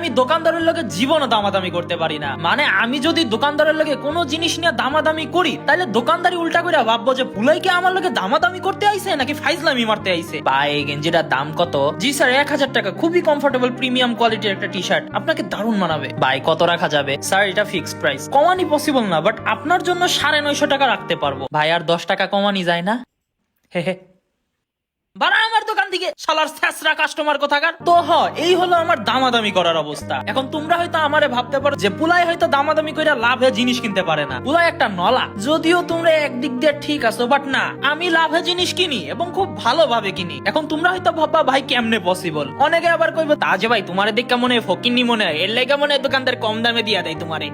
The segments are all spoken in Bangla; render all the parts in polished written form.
আমি দোকানদারের লগে জীবনও দামাদামি করতে পারি না। মানে আমি যদি দোকানদারের লগে কোনো জিনিস নিয়ে দামাদামি করি তাহলে দোকানদারি উল্টা করে ভাববো যে পুলাই কি আমার লগে দামাদামি করতে আইছে নাকি ফাইজলামি মারতে আইছে। ভাই এই গেঞ্জিটার দাম কত? জি স্যার 1000 টাকা, খুবই কমফোর্টেবল প্রিমিয়াম কোয়ালিটির একটা টি শার্ট, আপনাকে দারুণ মানাবে। ভাই কত রাখা যাবে? স্যার এটা ফিক্সড প্রাইস, কমানি পসিবল না, বাট আপনার জন্য 950 টাকা রাখতে পারবো। ভাই আর 10 টাকা কমানি যায় না? হে হে, বাড়া আমার দোকান থেকে শালার ছেঁচড়া কাস্টমার কোথাকার। তো এই হলো আমার দামাদামি করার অবস্থা। এখন তোমরা হয়তো আমারে ভাবতে পারো যে পুলাই হয়তো দামাদামি কইরা লাভে জিনিস কিনতে পারে না, পুলাই একটা নলা। যদিও তোমরা একদিক দিয়ে ঠিক আছো, বাট না, আমি লাভে জিনিস কিনি এবং খুব ভালোভাবে কিনি। এখন তোমরা হয়তো ভাববা ভাই কেমনে পসিবল? অনেকে আবার কইবে তা যে ভাই তোমারে দেখে মনে হয় ফকিন্নি মনে হয়, এর লাগে মনে হয় দোকানদার কম দামে দিয়া দেয় তোমারে।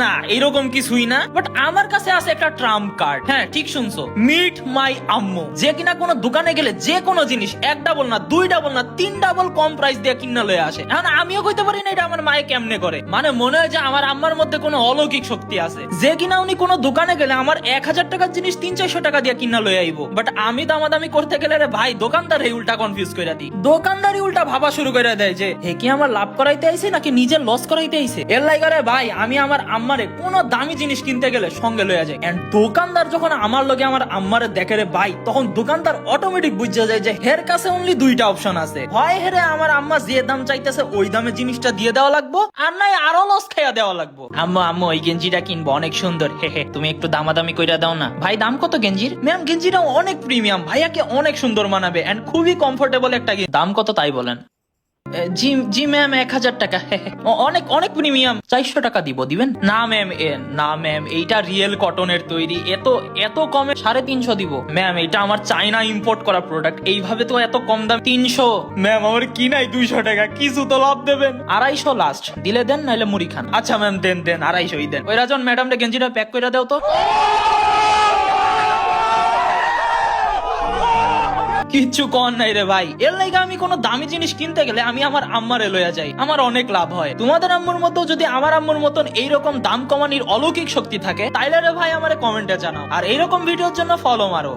না, এরকম কিছুই না, বাট আমার কাছে আছে একটা ট্রাম্প কার্ড। হ্যাঁ ঠিক শুনছো, মিট মাই আম্মু, যে কিনা কোনো দোকানে গেলে যে কোনো জিনিস 1 ডাবল না 2 ডাবল না 3 ডাবল কম প্রাইস দিয়ে কিনা লয়ে আসে। এখন আমিও কইতে পারি না এটা আমার মায়ে কেমনে করে। মানে মনে হয় যে আমার আম্মার মধ্যে কোনো অলৌকিক শক্তি আছে, যে কিনা উনি কোনো দোকানে গেলে আমার 1000 টাকার জিনিস 300-400 টাকা দিয়ে কিনা লয়ে আইবো। বাট আমি দামাদামি করতে গেলে রে ভাই দোকানদার এই উল্টা কনফিউজ কইরা দিই। দোকানদারই উল্টা ভাবা শুরু করে দেয় যে হে কি আমার লাভ করাইতে আইছে নাকি নিজের লস করাইতে আইছে। এর লাইগারে ভাই আমি আমার আম্মারে কোনো দামি জিনিস কিনতে গেলে সঙ্গে লইয়া যাই। এন্ড দোকানদার যখন আমার লগে আমার আম্মারে দেখে রে ভাই, তখন দোকানদার অটোমেটিক বুঝে যায় যে হের কাছে অনলি 2টা অপশন আছে, হয় হেরে আমার আম্মা যে দাম চাইতেছে ওই দামে জিনিসটা দিয়ে দেওয়া লাগবো, আর নাই আরো লস খাইয়া দেওয়া লাগবো। আম্মু আম্মু ওই গেঞ্জিটা কিনবো, অনেক সুন্দর, হে হে তুমি একটু দামাদামি কইরা দাও না। ভাই দাম কত গেঞ্জির? ম্যাম গেঞ্জিটা অনেক প্রিমিয়াম, ভাইয়াকে অনেক সুন্দর মানাবে এন্ড খুবই কমফোর্টেবল একটা। দাম কত তাই বলেন? জি জি ম্যাম 1000 টাকা। অনেক অনেক প্রিমিয়াম, 400 টাকা দিব, দিবেন? না ম্যাম, না ম্যাম এইটা রিয়েল কটনের তৈরি, এত কমে 350 দিব। ম্যাম এটা আমার চায়না ইম্পোর্ট করা প্রোডাক্ট, এইভাবে তো এত কম দাম 300। ম্যাম আমার কি নাই 200 টাকা, কিছু তো লাভ দেবেন। 250 লাস্ট, দিলে দেন নাইলে মুড়ি খান। আচ্ছা ম্যাম দেন 250 দেন। ওই রাজন ম্যাডাম রে গেঞ্জিটা প্যাক করে দাও তো। কিচ্ছু কর নাই রে ভাই, এর লাগে আমি কোনো দামি জিনিস কিনতে গেলে আমি আমার আম্মারে লইয়া যাই, আমার অনেক লাভ হয়। তোমাদের আম্মুর মতো যদি আমার আম্মুর মতন এইরকম দাম কমানির অলৌকিক শক্তি থাকে তাইলে রে ভাই আমারে কমেন্টে জানাও, আর এইরকম ভিডিওর জন্য ফলো মারো।